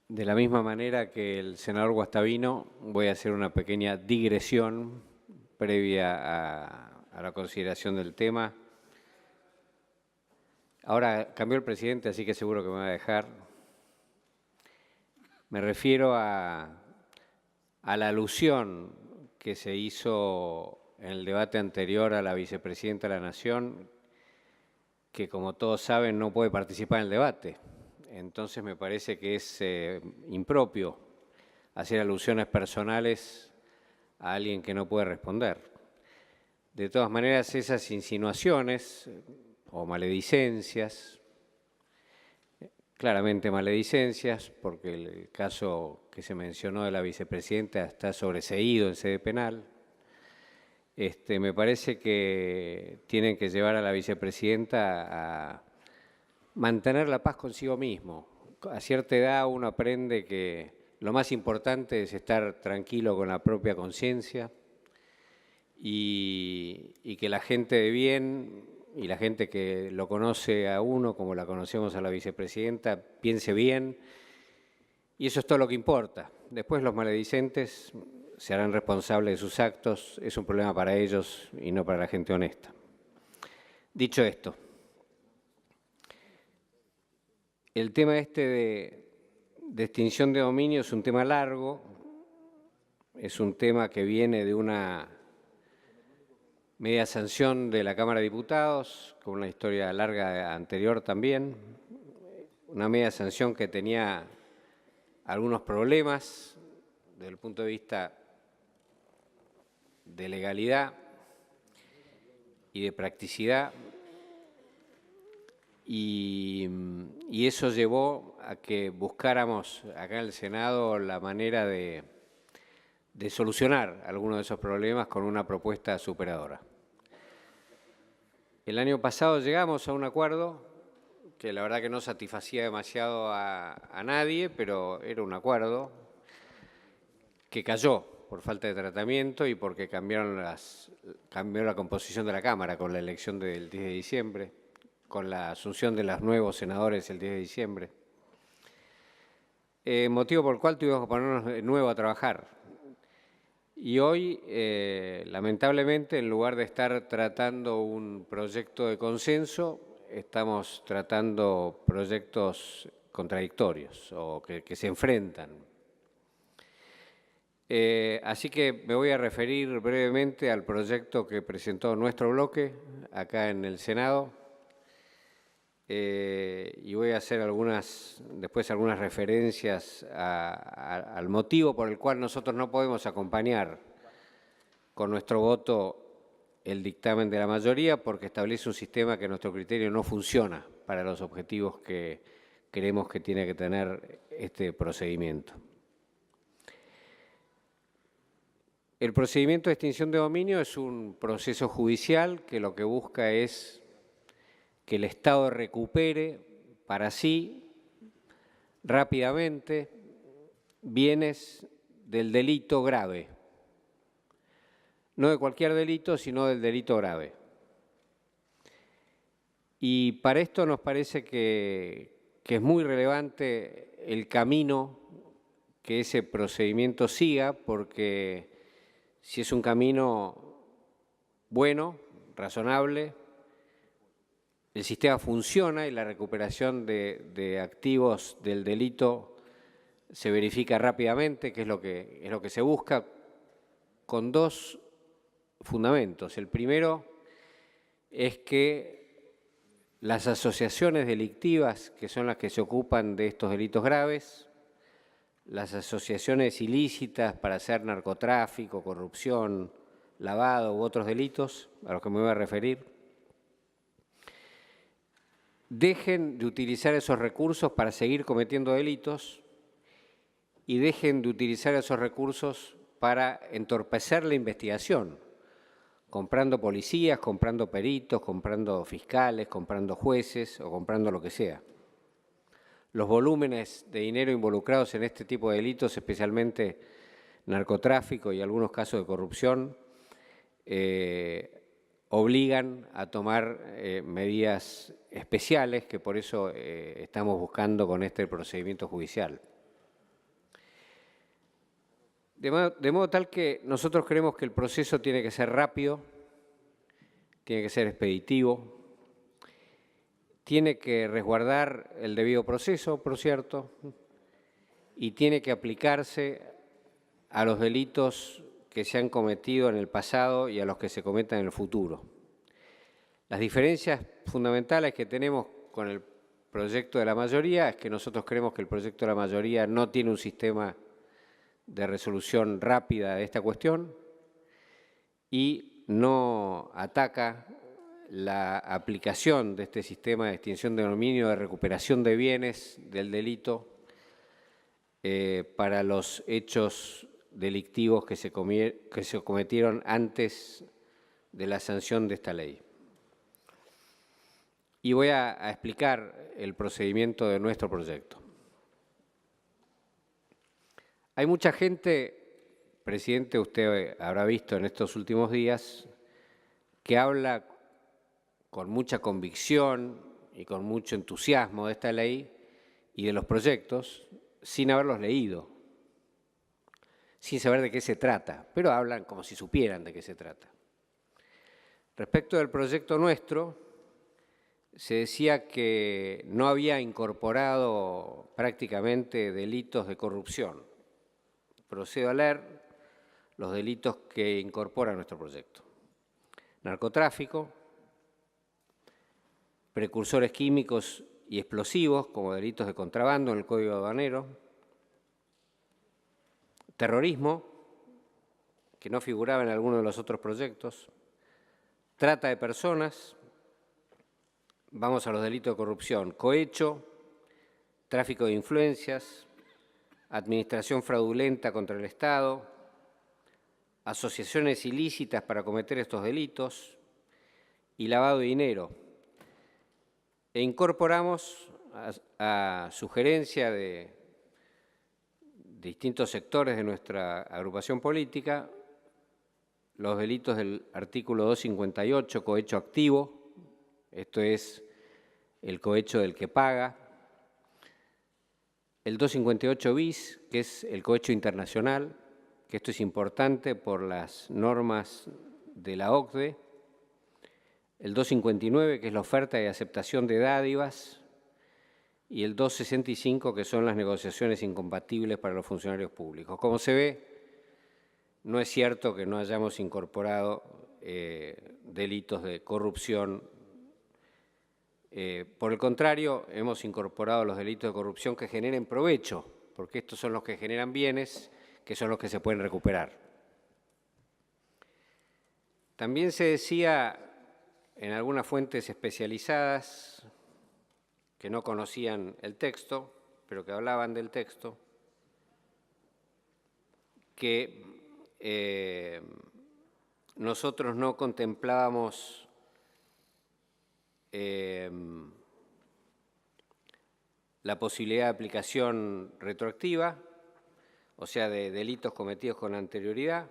De la misma manera que el senador Guastavino, voy a hacer una pequeña digresión previa a la consideración del tema. Ahora cambió el presidente, así que seguro que me va a dejar. Me refiero a la alusión que se hizo en el debate anterior a la vicepresidenta de la Nación, que como todos saben no puede participar en el debate. Entonces me parece que es impropio hacer alusiones personales a alguien que no puede responder. De todas maneras, esas insinuaciones o maledicencias, claramente maledicencias, porque el caso que se mencionó de la vicepresidenta está sobreseído en sede penal, me parece que tienen que llevar a la vicepresidenta a mantener la paz consigo mismo. A cierta edad uno aprende que lo más importante es estar tranquilo con la propia conciencia y que la gente de bien y la gente que lo conoce a uno, como la conocemos a la vicepresidenta, piense bien, y eso es todo lo que importa. Después los maledicentes se harán responsables de sus actos, es un problema para ellos y no para la gente honesta. Dicho esto, el tema de extinción de dominio es un tema largo, es un tema que viene de una media sanción de la Cámara de Diputados, con una historia larga anterior también, una media sanción que tenía algunos problemas desde el punto de vista de legalidad y de practicidad, y eso llevó a que buscáramos acá en el Senado la manera de solucionar algunos de esos problemas con una propuesta superadora. El año pasado llegamos a un acuerdo que la verdad que no satisfacía demasiado a nadie, pero era un acuerdo que cayó por falta de tratamiento y porque cambió la composición de la Cámara con la elección del 10 de diciembre, con la asunción de los nuevos senadores el 10 de diciembre. Motivo por el cual tuvimos que ponernos de nuevo a trabajar. Y hoy, lamentablemente, en lugar de estar tratando un proyecto de consenso, estamos tratando proyectos contradictorios o que se enfrentan. Así que me voy a referir brevemente al proyecto que presentó nuestro bloque acá en el Senado y voy a hacer después algunas referencias al motivo por el cual nosotros no podemos acompañar con nuestro voto el dictamen de la mayoría, porque establece un sistema que a nuestro criterio no funciona para los objetivos que creemos que tiene que tener este procedimiento. El procedimiento de extinción de dominio es un proceso judicial que lo que busca es que el Estado recupere para sí rápidamente bienes del delito grave. No de cualquier delito, sino del delito grave. Y para esto nos parece que es muy relevante el camino que ese procedimiento siga, porque si es un camino bueno, razonable, el sistema funciona y la recuperación de activos del delito se verifica rápidamente, que es lo que se busca, con dos fundamentos. El primero es que las asociaciones delictivas, que son las que se ocupan de estos delitos graves, las asociaciones ilícitas para hacer narcotráfico, corrupción, lavado u otros delitos, a los que me voy a referir, dejen de utilizar esos recursos para seguir cometiendo delitos y dejen de utilizar esos recursos para entorpecer la investigación, comprando policías, comprando peritos, comprando fiscales, comprando jueces o comprando lo que sea. Los volúmenes de dinero involucrados en este tipo de delitos, especialmente narcotráfico y algunos casos de corrupción, obligan a tomar medidas especiales que por eso estamos buscando con este procedimiento judicial. De modo tal que nosotros creemos que el proceso tiene que ser rápido, tiene que ser expeditivo, tiene que resguardar el debido proceso, por cierto, y tiene que aplicarse a los delitos que se han cometido en el pasado y a los que se cometan en el futuro. Las diferencias fundamentales que tenemos con el proyecto de la mayoría es que nosotros creemos que el proyecto de la mayoría no tiene un sistema de resolución rápida de esta cuestión y no ataca la aplicación de este sistema de extinción de dominio, de recuperación de bienes del delito para los hechos delictivos que se cometieron antes de la sanción de esta ley. Y voy a explicar el procedimiento de nuestro proyecto. Hay mucha gente, presidente, usted habrá visto en estos últimos días, que habla con mucha convicción y con mucho entusiasmo de esta ley y de los proyectos, sin haberlos leído, sin saber de qué se trata, pero hablan como si supieran de qué se trata. Respecto del proyecto nuestro, se decía que no había incorporado prácticamente delitos de corrupción. Procedo a leer los delitos que incorpora nuestro proyecto. Narcotráfico, precursores químicos y explosivos como delitos de contrabando en el Código Aduanero, terrorismo, que no figuraba en alguno de los otros proyectos, trata de personas, vamos a los delitos de corrupción, cohecho, tráfico de influencias, administración fraudulenta contra el Estado, asociaciones ilícitas para cometer estos delitos y lavado de dinero. E incorporamos a sugerencia de distintos sectores de nuestra agrupación política los delitos del artículo 258, cohecho activo, esto es el cohecho del que paga, el 258 bis, que es el cohecho internacional, que esto es importante por las normas de la OCDE, el 259, que es la oferta y aceptación de dádivas, y el 265, que son las negociaciones incompatibles para los funcionarios públicos. Como se ve, no es cierto que no hayamos incorporado delitos de corrupción. Por el contrario, hemos incorporado los delitos de corrupción que generen provecho, porque estos son los que generan bienes, que son los que se pueden recuperar. También se decía en algunas fuentes especializadas que no conocían el texto, pero que hablaban del texto, que nosotros no contemplábamos la posibilidad de aplicación retroactiva, o sea, de delitos cometidos con anterioridad,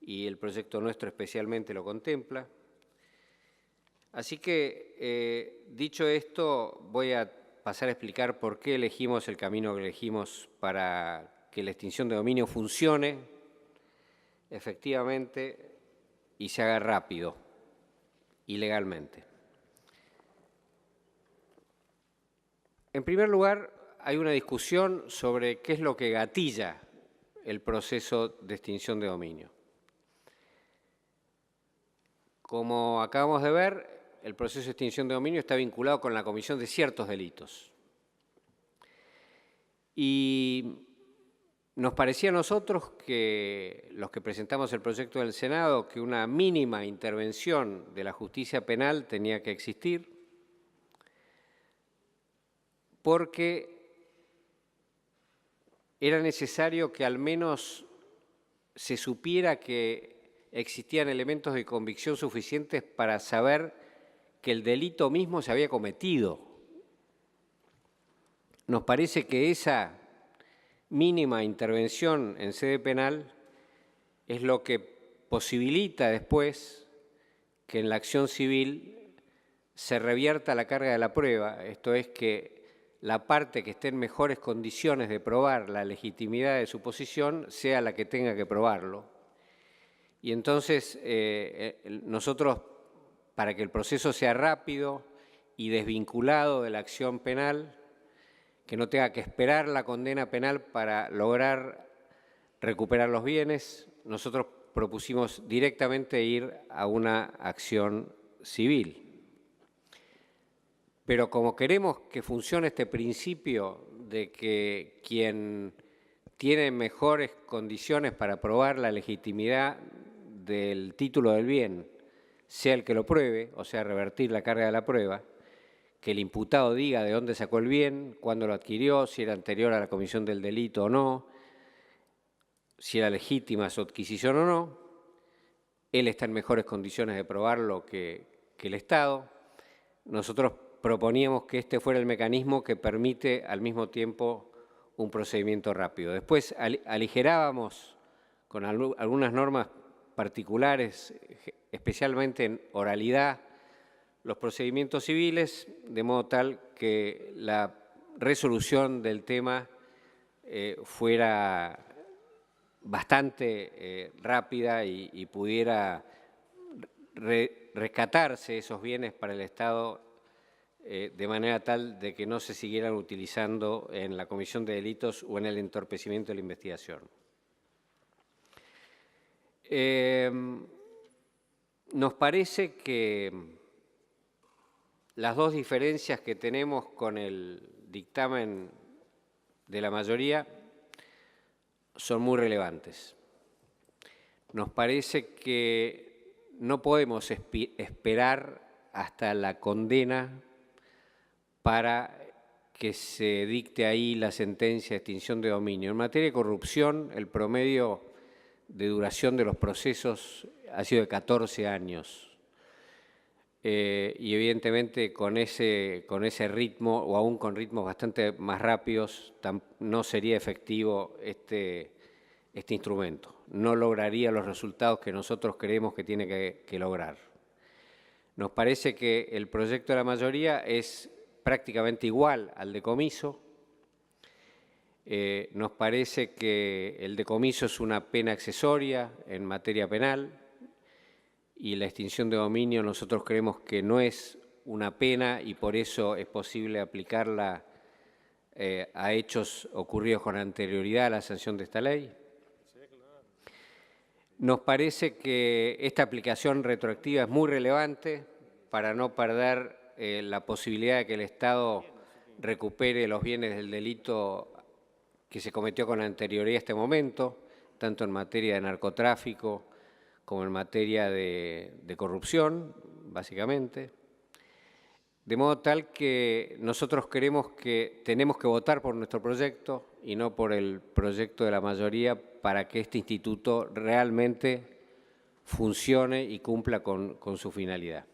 y el proyecto nuestro especialmente lo contempla. Así que, dicho esto, voy a pasar a explicar por qué elegimos el camino que elegimos para que la extinción de dominio funcione efectivamente y se haga rápido y legalmente. En primer lugar, hay una discusión sobre qué es lo que gatilla el proceso de extinción de dominio. Como acabamos de ver, el proceso de extinción de dominio está vinculado con la comisión de ciertos delitos. Y nos parecía a nosotros, que los que presentamos el proyecto del Senado, que una mínima intervención de la justicia penal tenía que existir, porque era necesario que al menos se supiera que existían elementos de convicción suficientes para saber que el delito mismo se había cometido. Nos parece que esa mínima intervención en sede penal es lo que posibilita después que en la acción civil se revierta la carga de la prueba, esto es, que la parte que esté en mejores condiciones de probar la legitimidad de su posición sea la que tenga que probarlo. Y entonces nosotros, para que el proceso sea rápido y desvinculado de la acción penal, que no tenga que esperar la condena penal para lograr recuperar los bienes, nosotros propusimos directamente ir a una acción civil. Pero como queremos que funcione este principio de que quien tiene mejores condiciones para probar la legitimidad del título del bien sea el que lo pruebe, o sea, revertir la carga de la prueba, que el imputado diga de dónde sacó el bien, cuándo lo adquirió, si era anterior a la comisión del delito o no, si era legítima su adquisición o no, él está en mejores condiciones de probarlo que el Estado. Nosotros proponíamos que este fuera el mecanismo que permite al mismo tiempo un procedimiento rápido. Después aligerábamos con algunas normas particulares, especialmente en oralidad, los procedimientos civiles, de modo tal que la resolución del tema fuera bastante rápida y pudiera rescatarse esos bienes para el Estado de manera tal de que no se siguieran utilizando en la comisión de delitos o en el entorpecimiento de la investigación. Nos parece que las dos diferencias que tenemos con el dictamen de la mayoría son muy relevantes. Nos parece que no podemos esperar hasta la condena para que se dicte ahí la sentencia de extinción de dominio. En materia de corrupción, el promedio de duración de los procesos ha sido de 14 años. Y evidentemente con ese ritmo, o aún con ritmos bastante más rápidos, no sería efectivo este instrumento. No lograría los resultados que nosotros creemos que tiene que lograr. Nos parece que el proyecto de la mayoría es prácticamente igual al decomiso. Nos parece que el decomiso es una pena accesoria en materia penal y la extinción de dominio nosotros creemos que no es una pena y por eso es posible aplicarla a hechos ocurridos con anterioridad a la sanción de esta ley. Nos parece que esta aplicación retroactiva es muy relevante para no perder la posibilidad de que el Estado recupere los bienes del delito que se cometió con anterioridad a este momento, tanto en materia de narcotráfico como en materia de corrupción, básicamente. De modo tal que nosotros creemos que tenemos que votar por nuestro proyecto y no por el proyecto de la mayoría para que este instituto realmente funcione y cumpla con su finalidad.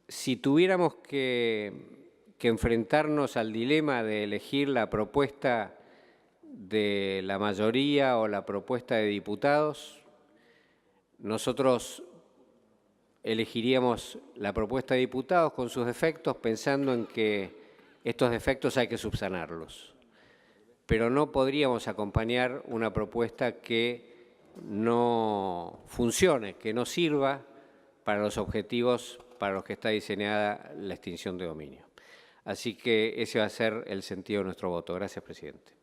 Si tuviéramos que enfrentarnos al dilema de elegir la propuesta de la mayoría o la propuesta de diputados, nosotros elegiríamos la propuesta de diputados con sus defectos, pensando en que estos defectos hay que subsanarlos. Pero no podríamos acompañar una propuesta que no funcione, que no sirva para los objetivos para los que está diseñada la extinción de dominio. Así que ese va a ser el sentido de nuestro voto. Gracias, presidente.